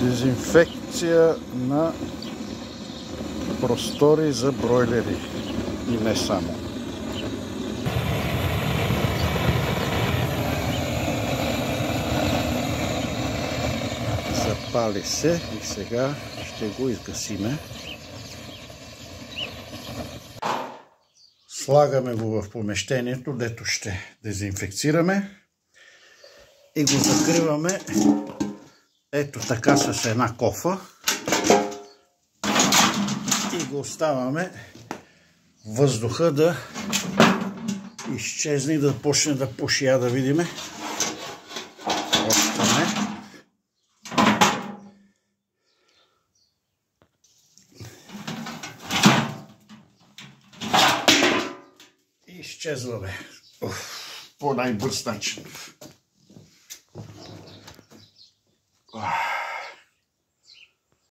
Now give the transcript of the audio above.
Дезинфекция на простори за бройлери и не само. Запали се и сега ще го изгасиме. Слагаме го в помещението, дето ще дезинфекцираме и го закриваме ето така с една кофа и го оставяме въздуха да изчезне и да почне да пуши. Да видиме. Още не. И изчезва, бе. По най-бърз начин.